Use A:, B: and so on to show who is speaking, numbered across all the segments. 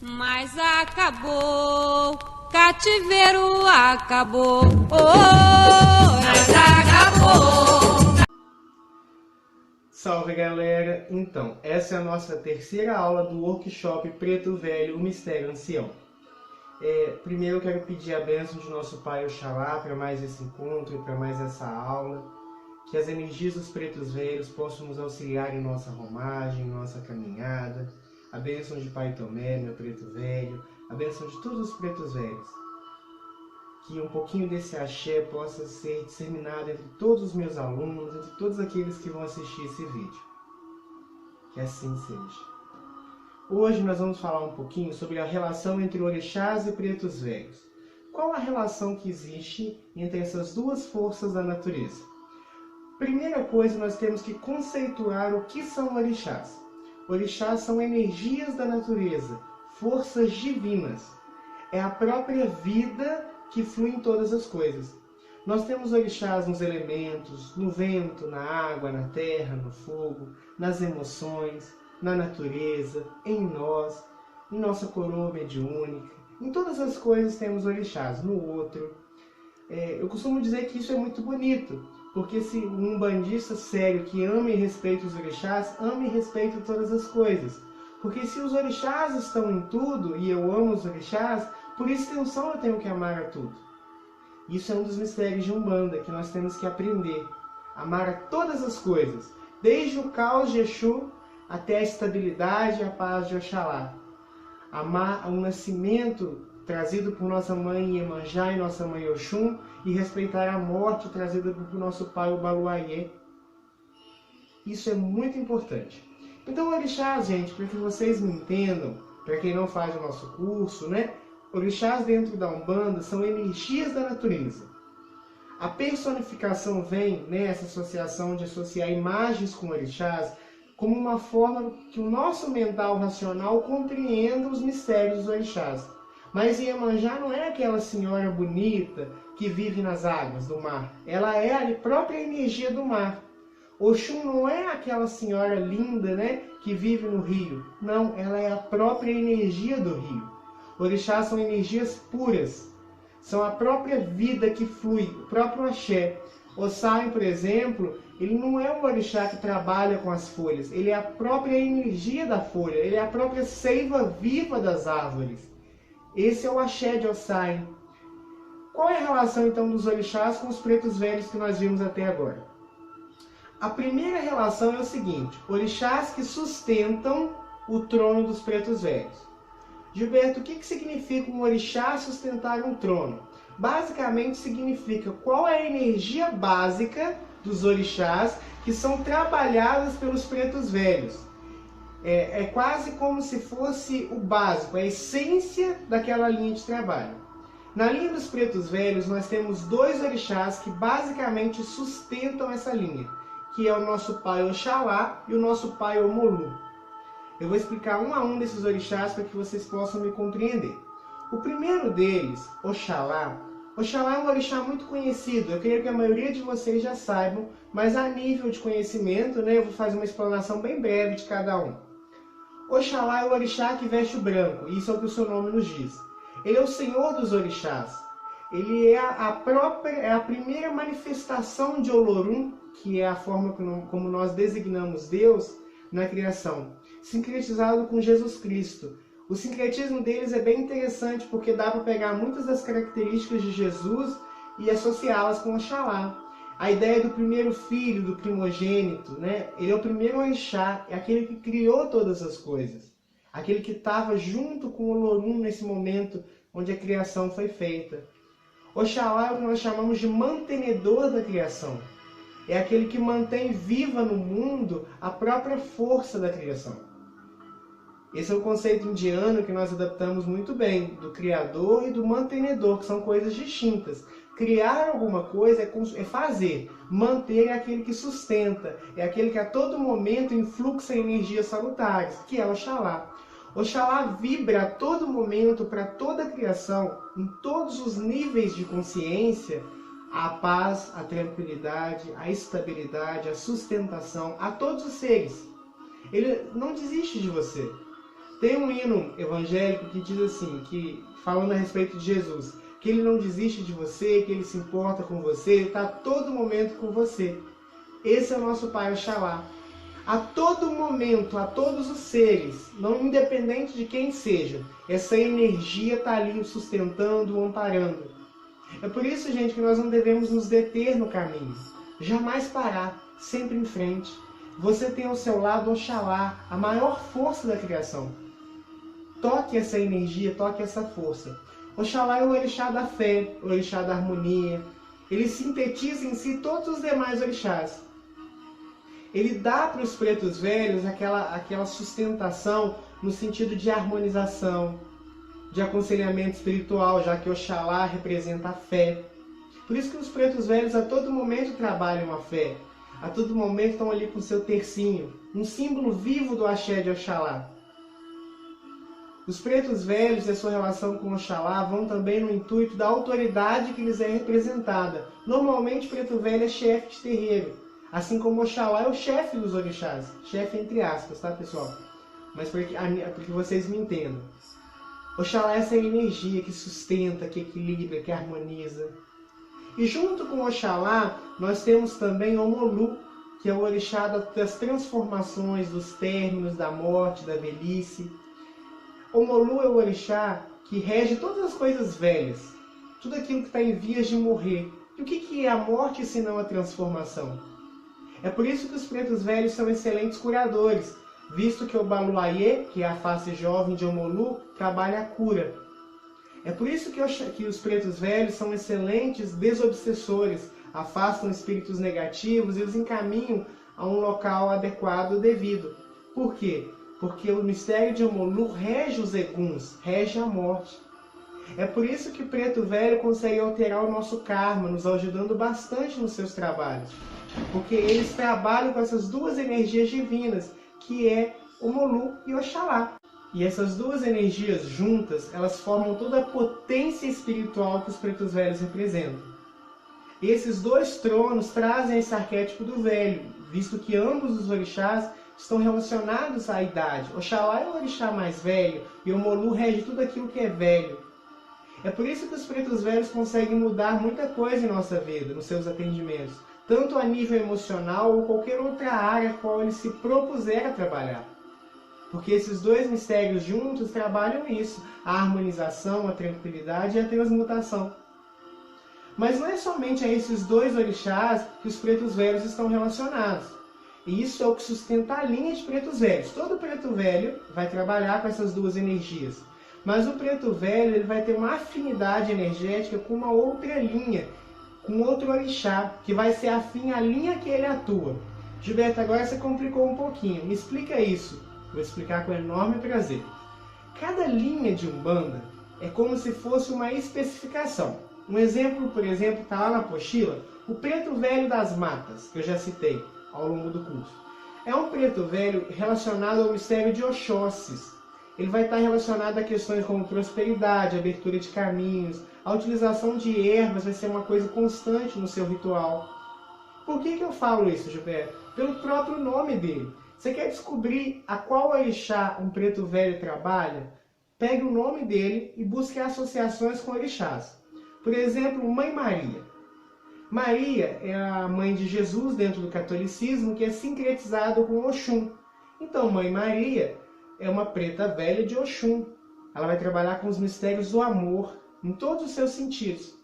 A: Mas acabou, cativeiro acabou, mas acabou.
B: Salve galera! Então, essa é a nossa terceira aula do workshop Preto Velho, o Mistério Ancião. Primeiro eu quero pedir a bênção de nosso Pai Oxalá para mais esse encontro e para mais essa aula. Que as energias dos pretos velhos possam nos auxiliar em nossa romagem, em nossa caminhada. A bênção de Pai Tomé, meu preto velho, a bênção de todos os pretos velhos. Que um pouquinho desse axé possa ser disseminado entre todos os meus alunos, entre todos aqueles que vão assistir esse vídeo. Que assim seja. Hoje nós vamos falar um pouquinho sobre a relação entre orixás e pretos velhos. Qual a relação que existe entre essas duas forças da natureza? Primeira coisa, nós temos que conceituar o que são orixás. Orixás são energias da natureza, forças divinas. É a própria vida que flui em todas as coisas. Nós temos orixás nos elementos, no vento, na água, na terra, no fogo, nas emoções, na natureza, em nós, em nossa coroa mediúnica. Em todas as coisas temos orixás, no outro. Eu costumo dizer que isso é muito bonito, porque se um umbandista sério que ama e respeita os orixás, ama e respeita todas as coisas. Porque se os orixás estão em tudo, e eu amo os orixás, por extensão eu tenho que amar a tudo. Isso é um dos mistérios de Umbanda, que nós temos que aprender. Amar a todas as coisas, desde o caos de Exu até a estabilidade e a paz de Oxalá. Amar o nascimento trazido por nossa mãe Iemanjá e nossa mãe Oxum, e respeitar a morte trazida por nosso pai Obaluayê. Isso é muito importante. Então, orixás, gente, para que vocês me entendam, para quem não faz o nosso curso, né? Orixás dentro da Umbanda são energias da natureza. A personificação vem nessa associação de associar imagens com orixás como uma forma que o nosso mental racional compreenda os mistérios dos orixás. Mas Iemanjá não é aquela senhora bonita que vive nas águas do mar. Ela é a própria energia do mar. Oxum não é aquela senhora linda, né, que vive no rio. Não, ela é a própria energia do rio. Orixás são energias puras. São a própria vida que flui, o próprio axé. Osai, por exemplo, ele não é um orixá que trabalha com as folhas. Ele é a própria energia da folha. Ele é a própria seiva viva das árvores. Esse é o axé de Osai. Qual é a relação, então, dos orixás com os pretos velhos que nós vimos até agora? A primeira relação é o seguinte: orixás que sustentam o trono dos pretos velhos. Gilberto, o que significa um orixá sustentar um trono? Basicamente significa qual é a energia básica dos orixás que são trabalhadas pelos pretos velhos. É quase como se fosse o básico, a essência daquela linha de trabalho. Na linha dos pretos velhos, nós temos dois orixás que basicamente sustentam essa linha, que é o nosso pai Oxalá e o nosso pai Omolu. Eu vou explicar um a um desses orixás para que vocês possam me compreender. O primeiro deles, Oxalá. Oxalá é um orixá muito conhecido, eu creio que a maioria de vocês já saibam, mas a nível de conhecimento, né, eu vou fazer uma explanação bem breve de cada um. Oxalá é o orixá que veste o branco, isso é o que o seu nome nos diz. Ele é o senhor dos orixás. Ele é a primeira manifestação de Olorum, que é a forma como nós designamos Deus na criação, sincretizado com Jesus Cristo. O sincretismo deles é bem interessante, porque dá para pegar muitas das características de Jesus e associá-las com Oxalá. A ideia do primeiro filho, do primogênito, né? Ele é o primeiro orixá, é aquele que criou todas as coisas. Aquele que estava junto com o Olorum nesse momento onde a criação foi feita. Oxalá é o que nós chamamos de mantenedor da criação. É aquele que mantém viva no mundo a própria força da criação. Esse é o conceito indiano que nós adaptamos muito bem, do criador e do mantenedor, que são coisas distintas. Criar alguma coisa é fazer, manter é aquele que sustenta, é aquele que a todo momento influxa energias salutares, que é Oxalá. Oxalá vibra a todo momento para toda a criação, em todos os níveis de consciência, a paz, a tranquilidade, a estabilidade, a sustentação, a todos os seres. Ele não desiste de você. Tem um hino evangélico que diz assim, que falando a respeito de Jesus, que ele não desiste de você, que ele se importa com você, ele está a todo momento com você. Esse é o nosso Pai Oxalá. A todo momento, a todos os seres, não independente de quem seja, essa energia está ali o sustentando, o amparando. É por isso, gente, que nós não devemos nos deter no caminho. Jamais parar, sempre em frente. Você tem ao seu lado Oxalá, a maior força da criação. Toque essa energia, toque essa força. Oxalá é o orixá da fé, o orixá da harmonia. Ele sintetiza em si todos os demais orixás. Ele dá para os pretos velhos aquela sustentação no sentido de harmonização, de aconselhamento espiritual, já que Oxalá representa a fé. Por isso que os pretos velhos a todo momento trabalham a fé. A todo momento estão ali com o seu tercinho, um símbolo vivo do axé de Oxalá. Os pretos velhos e a sua relação com Oxalá vão também no intuito da autoridade que lhes é representada. Normalmente, preto velho é chefe de terreiro, assim como Oxalá é o chefe dos orixás. Chefe entre aspas, tá, pessoal? Mas porque vocês me entendam. Oxalá é essa energia que sustenta, que equilibra, que harmoniza. E junto com Oxalá, nós temos também Omolu, que é o orixá das transformações, dos términos, da morte, da velhice. Omolu é o orixá que rege todas as coisas velhas, tudo aquilo que está em vias de morrer. E o que é a morte senão a transformação? É por isso que os pretos velhos são excelentes curadores, visto que o Baluayê, que é a face jovem de Omolu, trabalha a cura. É por isso que os pretos velhos são excelentes desobsessores, afastam espíritos negativos e os encaminham a um local adequado devido. Por quê? Porque o mistério de Omolu rege os eguns, rege a morte. É por isso que o preto velho consegue alterar o nosso karma, nos ajudando bastante nos seus trabalhos. Porque eles trabalham com essas duas energias divinas, que é Omolu e Oxalá. E essas duas energias juntas, elas formam toda a potência espiritual que os pretos velhos representam. Esses dois tronos trazem esse arquétipo do velho, visto que ambos os orixás estão relacionados à idade. Oxalá é o orixá mais velho e Omolu rege tudo aquilo que é velho. É por isso que os pretos velhos conseguem mudar muita coisa em nossa vida, nos seus atendimentos, tanto a nível emocional ou qualquer outra área a qual eles se propuser a trabalhar. Porque esses dois mistérios juntos trabalham isso, a harmonização, a tranquilidade e a transmutação. Mas não é somente a esses dois orixás que os pretos velhos estão relacionados. E isso é o que sustenta a linha de pretos velhos. Todo preto velho vai trabalhar com essas duas energias. Mas o preto velho ele vai ter uma afinidade energética com uma outra linha, com outro orixá, que vai ser afim à linha que ele atua. Gilberto, agora você complicou um pouquinho. Me explica isso. Vou explicar com enorme prazer. Cada linha de Umbanda é como se fosse uma especificação. Um exemplo, por exemplo, está lá na apostila, o preto velho das matas, que eu já citei ao longo do curso. É um preto velho relacionado ao mistério de Oxóssis. Ele vai estar relacionado a questões como prosperidade, abertura de caminhos, a utilização de ervas vai ser uma coisa constante no seu ritual. Por que eu falo isso, Gilberto? Pelo próprio nome dele. Você quer descobrir a qual orixá um preto velho trabalha? Pegue o nome dele e busque associações com orixás. Por exemplo, Mãe Maria. Maria é a mãe de Jesus dentro do catolicismo, que é sincretizado com Oxum. Então, Mãe Maria é uma preta velha de Oxum. Ela vai trabalhar com os mistérios do amor, em todos os seus sentidos.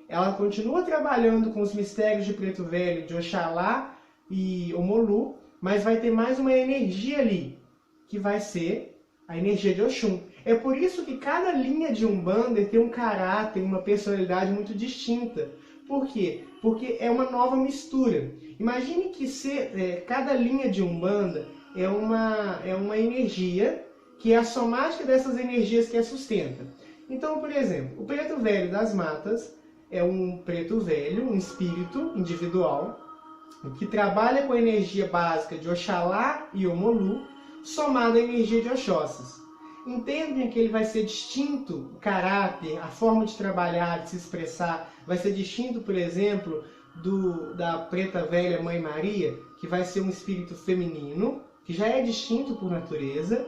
B: Ela continua trabalhando com os mistérios de preto velho, de Oxalá e Omolu, mas vai ter mais uma energia ali, que vai ser a energia de Oxum. É por isso que cada linha de Umbanda tem um caráter, uma personalidade muito distinta. Por quê? Porque é uma nova mistura. Imagine que cada linha de Umbanda é uma energia, que é a somática dessas energias que a sustenta. Então, por exemplo, o preto velho das matas é um preto velho, um espírito individual, que trabalha com a energia básica de Oxalá e Omolu, somada à energia de Oxóssis. Entendem que ele vai ser distinto, o caráter, a forma de trabalhar, de se expressar, vai ser distinto, por exemplo, da preta velha Mãe Maria, que vai ser um espírito feminino, que já é distinto por natureza,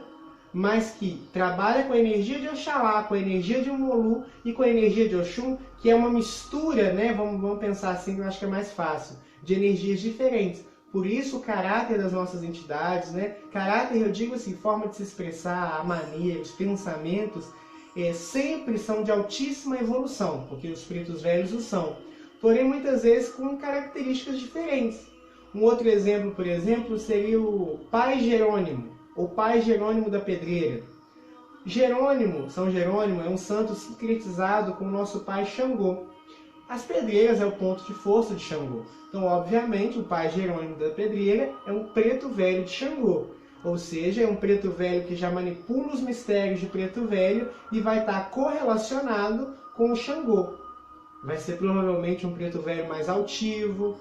B: mas que trabalha com a energia de Oxalá, com a energia de Umolu e com a energia de Oxum, que é uma mistura, né? Vamos pensar assim, eu acho que é mais fácil, de energias diferentes. Por isso o caráter das nossas entidades, né? Caráter, eu digo assim, forma de se expressar, a mania, os pensamentos, sempre são de altíssima evolução, porque os pretos velhos o são. Porém, muitas vezes com características diferentes. Um outro exemplo, por exemplo, seria o Pai Jerônimo, ou Pai Jerônimo da Pedreira. Jerônimo, São Jerônimo, é um santo sincretizado com o nosso pai Xangô. As pedreiras é o ponto de força de Xangô. Então, obviamente, o Pai Jerônimo da Pedreira é um preto velho de Xangô. Ou seja, é um preto velho que já manipula os mistérios de preto velho e vai estar correlacionado com o Xangô. Vai ser provavelmente um preto velho mais altivo,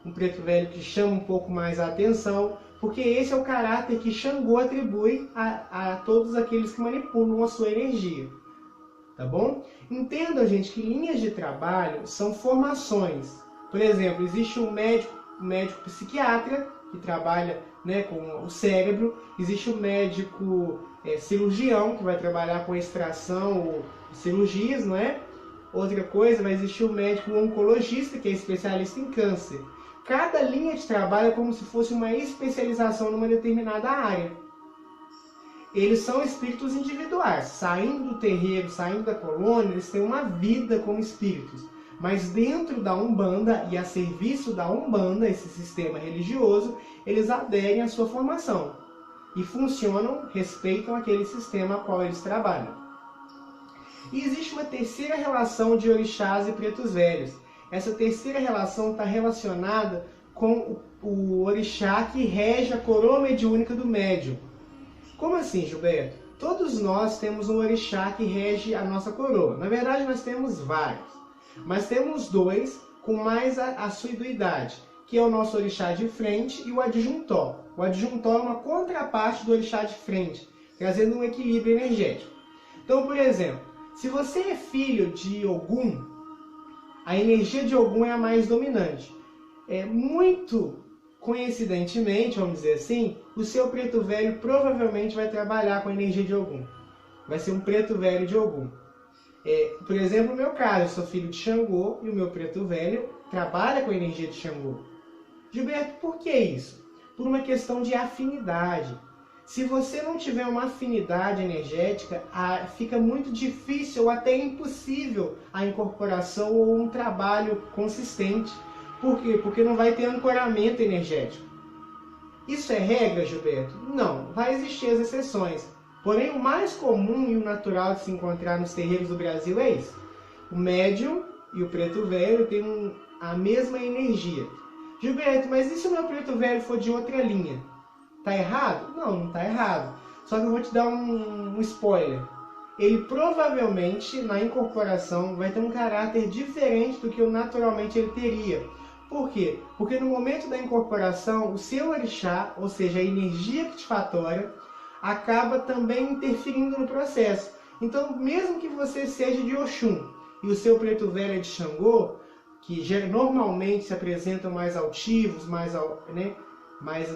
B: um preto velho que chama um pouco mais a atenção, porque esse é o caráter que Xangô atribui a todos aqueles que manipulam a sua energia. Tá bom? Entendam, gente, que linhas de trabalho são formações. Por exemplo, existe um médico psiquiatra, que trabalha, né, com o cérebro. Existe um médico cirurgião, que vai trabalhar com extração ou cirurgias, não é? Outra coisa, vai existir um médico oncologista, que é especialista em câncer. Cada linha de trabalho é como se fosse uma especialização numa determinada área. Eles são espíritos individuais, saindo do terreiro, saindo da colônia, eles têm uma vida como espíritos. Mas dentro da Umbanda e a serviço da Umbanda, esse sistema religioso, eles aderem à sua formação. E funcionam, respeitam aquele sistema a qual eles trabalham. E existe uma terceira relação de orixás e pretos velhos. Essa terceira relação está relacionada com o orixá que rege a coroa mediúnica do médium. Como assim, Gilberto? Todos nós temos um orixá que rege a nossa coroa. Na verdade, nós temos vários. Mas temos dois com mais assiduidade, que é o nosso orixá de frente e o adjuntó. O adjuntó é uma contraparte do orixá de frente, trazendo um equilíbrio energético. Então, por exemplo, se você é filho de Ogum, a energia de Ogum é a mais dominante. Muito coincidentemente, vamos dizer assim, o seu preto velho provavelmente vai trabalhar com a energia de Ogum. Vai ser um preto velho de Ogum. Por exemplo, no meu caso, eu sou filho de Xangô e o meu preto velho trabalha com a energia de Xangô. Gilberto, por que isso? Por uma questão de afinidade. Se você não tiver uma afinidade energética, fica muito difícil ou até impossível a incorporação ou um trabalho consistente. Por quê? Porque não vai ter ancoramento energético. Isso é regra, Gilberto? Não, vai existir as exceções. Porém, o mais comum e o natural de se encontrar nos terreiros do Brasil é isso. O médium e o preto velho têm a mesma energia. Gilberto, mas e se o meu preto velho for de outra linha? Tá errado? Não, não tá errado. Só que eu vou te dar um spoiler. Ele provavelmente, na incorporação, vai ter um caráter diferente do que naturalmente ele teria. Por quê? Porque no momento da incorporação, o seu orixá, ou seja, a energia que te fatora, acaba também interferindo no processo. Então, mesmo que você seja de Oxum e o seu preto velho é de Xangô, que normalmente se apresentam mais altivos, mais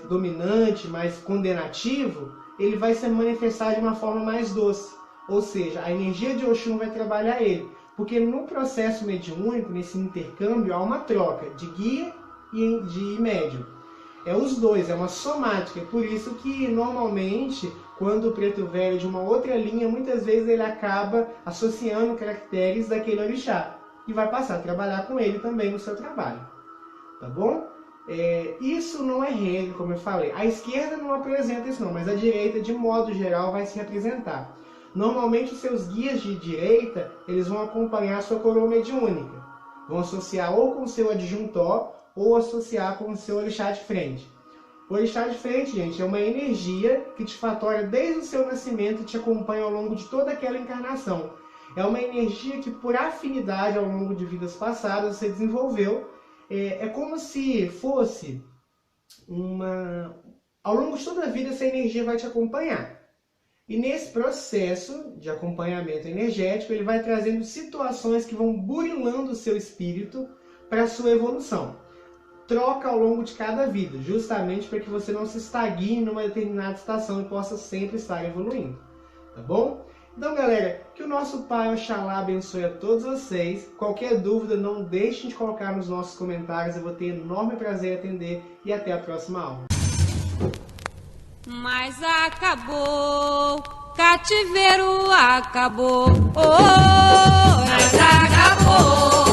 B: dominante, mais condenativo, ele vai se manifestar de uma forma mais doce. Ou seja, a energia de Oxum vai trabalhar ele. Porque no processo mediúnico, nesse intercâmbio, há uma troca de guia e de médium. É os dois, é uma somática. Por isso que, normalmente, quando o preto velho é de uma outra linha, muitas vezes ele acaba associando caracteres daquele orixá. E vai passar a trabalhar com ele também no seu trabalho. Tá bom? Isso não é regra, como eu falei. A esquerda não apresenta isso não, mas a direita, de modo geral, vai se representar. Normalmente, os seus guias de direita, eles vão acompanhar a sua coroa mediúnica. Vão associar ou com o seu adjuntó, ou associar com o seu orixá de frente. O orixá de frente, gente, é uma energia que te fatora desde o seu nascimento e te acompanha ao longo de toda aquela encarnação. É uma energia que, por afinidade ao longo de vidas passadas, você desenvolveu. É como se fosse ao longo de toda a vida, essa energia vai te acompanhar. E nesse processo de acompanhamento energético, ele vai trazendo situações que vão burilando o seu espírito para a sua evolução. troca ao longo de cada vida, justamente para que você não se estagne numa determinada estação e possa sempre estar evoluindo, tá bom? Então, galera, que o nosso Pai Oxalá abençoe a todos vocês. Qualquer dúvida, não deixem de colocar nos nossos comentários, eu vou ter enorme prazer em atender e até a próxima aula.
A: Mas acabou, cativeiro acabou, oh, mas acabou.